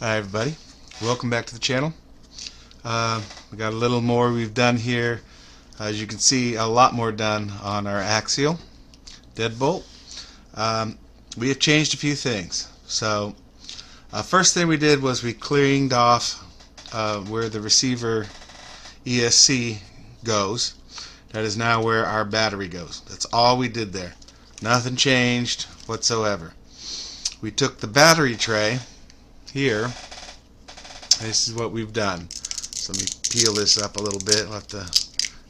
Hi everybody, welcome back to the channel. We got a little more we've done here. As you can see, a lot more done on our Axial Deadbolt. We have changed a few things. So first thing we did was we cleaned off where the receiver ESC goes. That is now where our battery goes. That's all we did there. Nothing changed whatsoever. We took the battery tray here. This is what we've done. So let me peel this up a little bit. I'll have to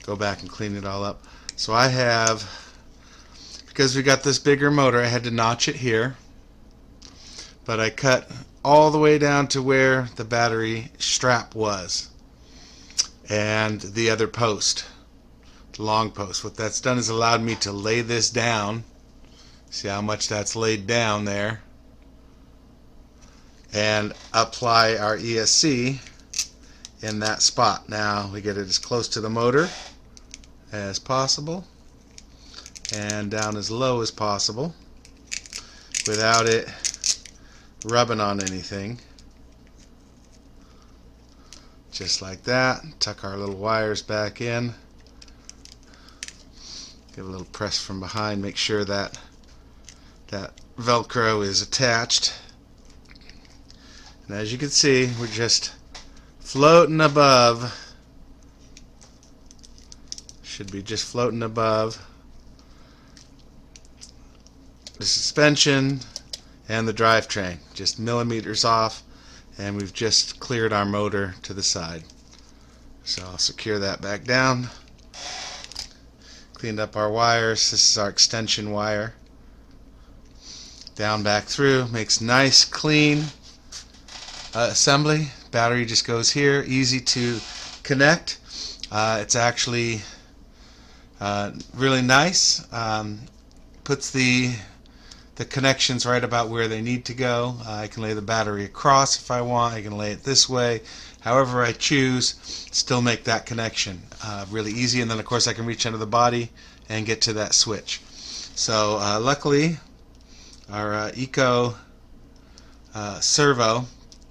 go back and clean it all up. So I have, because we got this bigger motor, I had to notch it here, but I cut all the way down to where the battery strap was and the other post, the long post. What that's done is allowed me to lay this down. See how much that's laid down there, and apply our ESC in that spot. Now we get it as close to the motor as possible and down as low as possible without it rubbing on anything. Just like that. Tuck our little wires back in. Give a little press from behind, make sure that that Velcro is attached. And as you can see, we're just floating above. Should be just floating above the suspension and the drivetrain. Just millimeters off, and we've just cleared our motor to the side. So I'll secure that back down. Cleaned up our wires. This is our extension wire. Down back through. Makes nice, clean assembly. Battery just goes here, easy to connect. It's actually really nice. Puts the connections right about where they need to go. I can lay the battery across if I want. I can lay it this way. However I choose, still make that connection. Really easy, and then of course I can reach under the body and get to that switch. So luckily our Eco servo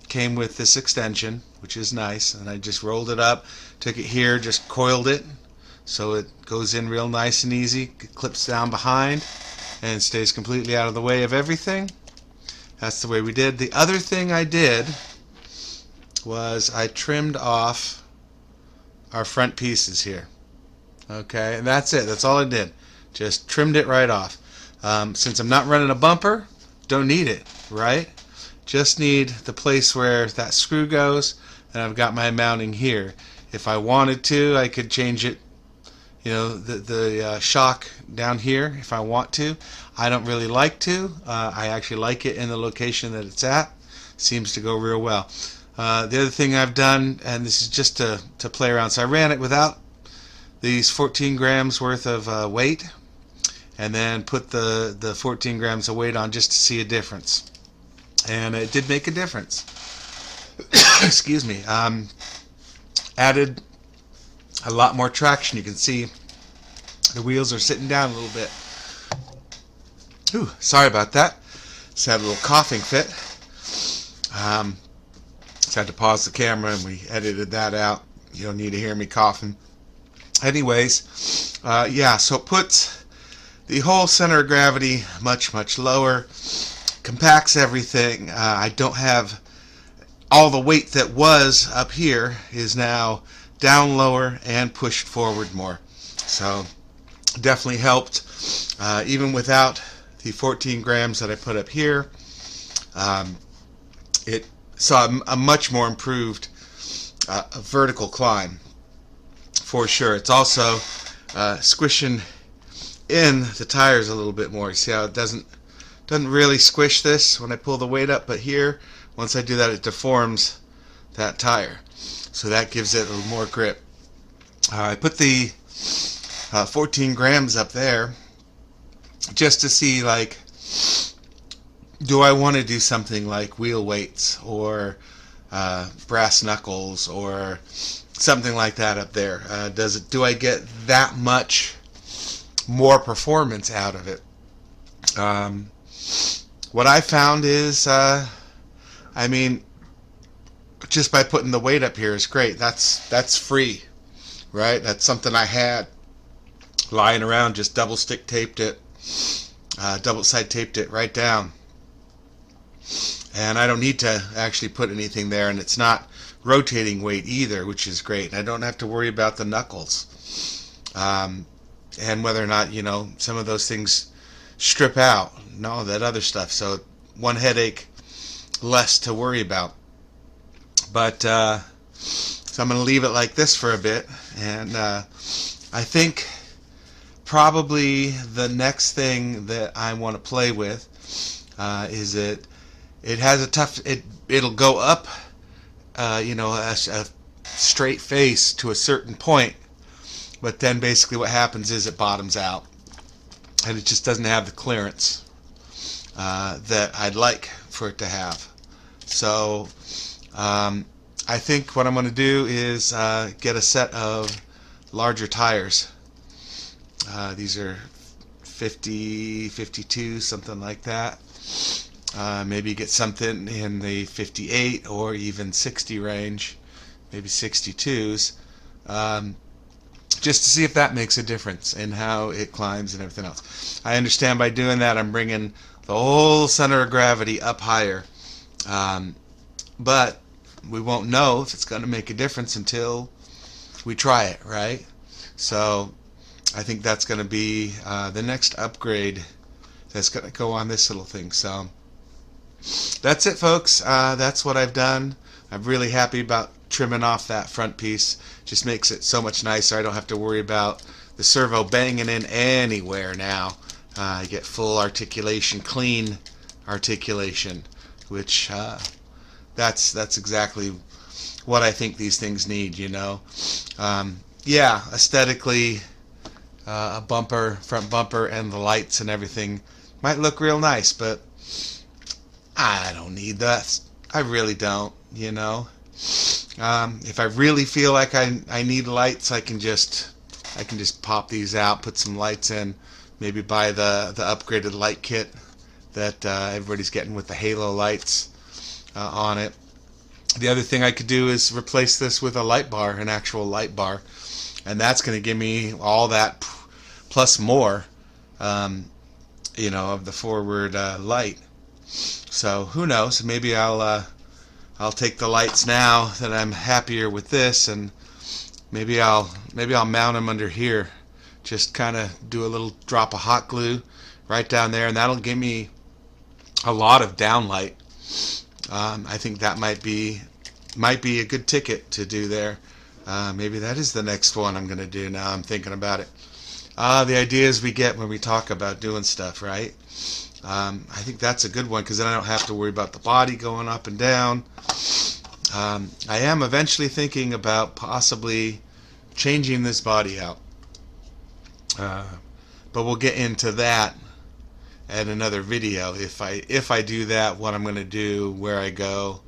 came with this extension, which is nice, and I just rolled it up, took it here, just coiled it so it goes in real nice and easy. It clips down behind and stays completely out of the way of everything. That's the way we did. The other thing I did was I trimmed off our front pieces here. Okay, and that's it. That's all I did. Just trimmed it right off. Since I'm not running a bumper, don't need it, right? Just need the place where that screw goes, and I've got my mounting here. If I wanted to, I could change it, you know, the shock down here if I want to. I don't really like to. I actually like it in the location that it's at. Seems to go real well. The other thing I've done, and this is just to play around, so I ran it without these 14 grams worth of weight, and then put the 14 grams of weight on just to see a difference. And it did make a difference. Excuse me. Added a lot more traction. You can see the wheels are sitting down a little bit. Ooh, sorry about that. Just had a little coughing fit. Just had to pause the camera, and we edited that out. You don't need to hear me coughing. Anyways, yeah, so it puts the whole center of gravity much, much lower. Compacts everything. I don't have all the weight that was up here is now down lower and pushed forward more. So definitely helped. Even without the 14 grams that I put up here, it saw a much more improved vertical climb for sure. It's also squishing in the tires a little bit more. You see how it doesn't really squish this when I pull the weight up, but here, once I do that, it deforms that tire. So that gives it a little more grip. I put the 14 grams up there just to see, like, do I want to do something like wheel weights or brass knuckles or something like that up there? Do I get that much more performance out of it? What I found is, I mean, just by putting the weight up here is great. That's free, right? That's something I had lying around, just double stick taped it, double side taped it right down, and I don't need to actually put anything there, and it's not rotating weight either, which is great. And I don't have to worry about the knuckles, and whether or not, you know, some of those things strip out and all that other stuff. So one headache less to worry about. But so I'm going to leave it like this for a bit, and I think probably the next thing that I want to play with is it has a tough, it'll go up, you know, a straight face to a certain point, but then basically what happens is it bottoms out, and it just doesn't have the clearance that I'd like for it to have. So I think what I'm going to do is get a set of larger tires. These are 50, 52, something like that. Maybe get something in the 58 or even 60 range, maybe 62s, just to see if that makes a difference in how it climbs and everything else. I understand by doing that I'm bringing the whole center of gravity up higher, but we won't know if it's going to make a difference until we try it, right? So I think that's going to be the next upgrade that's going to go on this little thing. So that's it, folks. That's what I've done. I'm really happy about trimming off that front piece. Just makes it so much nicer. I don't have to worry about the servo banging in anywhere now. I get full articulation, clean articulation, which that's exactly what I think these things need, you know. Yeah, aesthetically, a bumper, front bumper, and the lights and everything might look real nice, but I don't need that. I really don't, you know. If I really feel like I need lights, I can just pop these out, put some lights in, maybe buy the upgraded light kit that everybody's getting with the halo lights on it. The other thing I could do is replace this with a light bar, an actual light bar, and that's going to give me all that plus more, you know, of the forward light. So who knows? Maybe I'll take the lights now that I'm happier with this, and maybe I'll mount them under here. Just kind of do a little drop of hot glue right down there, and that'll give me a lot of downlight. I think that might be a good ticket to do there. Maybe that is the next one I'm going to do now I'm thinking about it. The ideas we get when we talk about doing stuff, right? I think that's a good one, because then I don't have to worry about the body going up and down. I am eventually thinking about possibly changing this body out. But we'll get into that at another video. If I do that, what I'm going to do, where I go,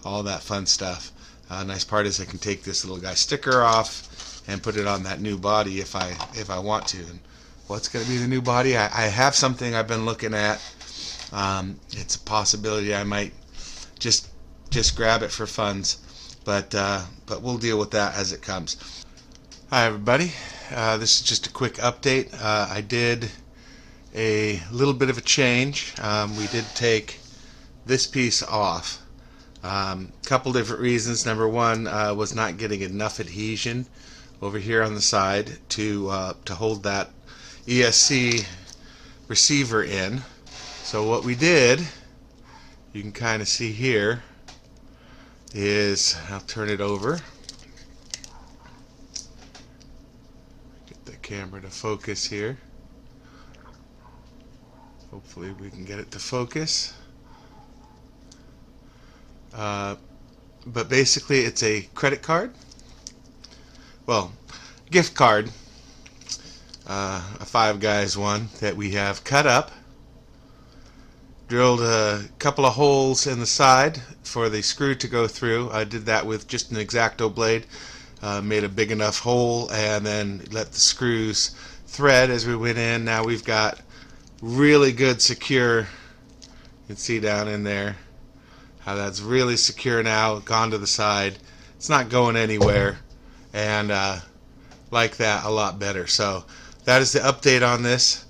all that fun stuff. Nice part is I can take this little guy sticker off and put it on that new body if I want to. And what's going to be the new body? I have something I've been looking at. It's a possibility I might just grab it for funds, but we'll deal with that as it comes. Hi everybody. This is just a quick update. I did a little bit of a change. We did take this piece off. Couple different reasons. Number one, was not getting enough adhesion over here on the side to hold that ESC receiver in. So what we did, you can kind of see here, is I'll turn it over. Get the camera to focus here. Hopefully we can get it to focus. But basically it's a credit card, well, gift card, a Five Guys one that we have cut up, drilled a couple of holes in the side for the screw to go through. I did that with just an X-Acto blade, made a big enough hole, and then let the screws thread as we went in. Now we've got really good secure, you can see down in there how that's really secure now, gone to the side. It's not going anywhere, and like that a lot better. So that is the update on this,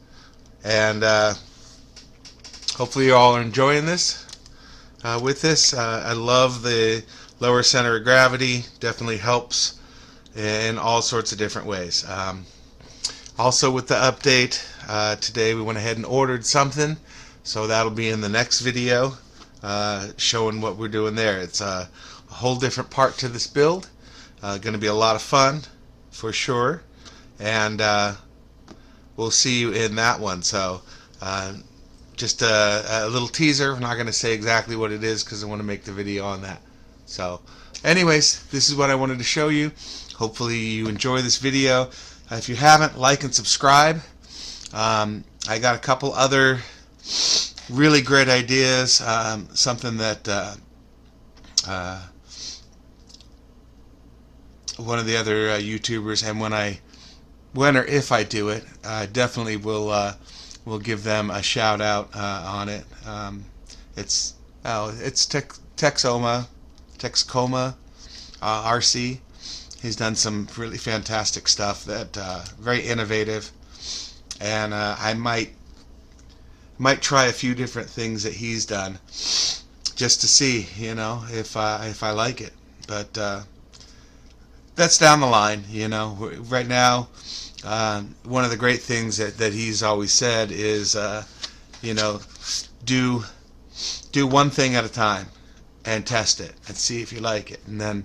and hopefully you all are enjoying this. With this, I love the lower center of gravity. Definitely helps in all sorts of different ways. Also with the update, today we went ahead and ordered something, so that'll be in the next video, showing what we're doing there. It's a whole different part to this build. Going to be a lot of fun for sure, and we'll see you in that one. So just a little teaser. I'm not going to say exactly what it is because I want to make the video on that. So anyways, this is what I wanted to show you. Hopefully you enjoy this video. If you haven't, like and subscribe. I got a couple other really great ideas. Something that one of the other YouTubers, and when or if I do it, I definitely will give them a shout out on it. It's Texcoma RC. He's done some really fantastic stuff that very innovative, and I might try a few different things that he's done just to see, you know, if I like it. But that's down the line, you know. Right now, one of the great things that he's always said is, you know, do one thing at a time and test it and see if you like it, and then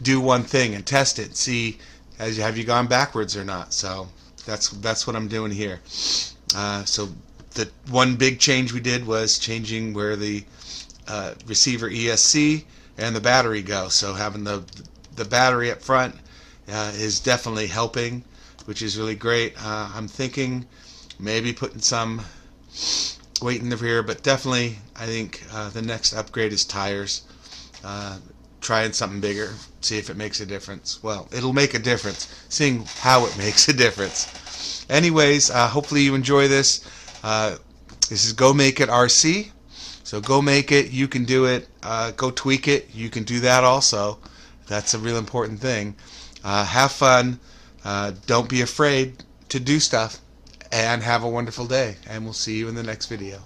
do one thing and test it and see have you gone backwards or not. So that's what I'm doing here. So the one big change we did was changing where the receiver ESC and the battery go. So having the battery up front is definitely helping, which is really great. I'm thinking maybe putting some weight in the rear, but definitely I think the next upgrade is tires. Trying something bigger, see if it makes a difference. Well, it'll make a difference, seeing how it makes a difference. Anyways, hopefully you enjoy this. This is Go Make It RC. So go make it, you can do it. Go tweak it, you can do that also. That's a real important thing. Have fun, don't be afraid to do stuff, and have a wonderful day, and we'll see you in the next video.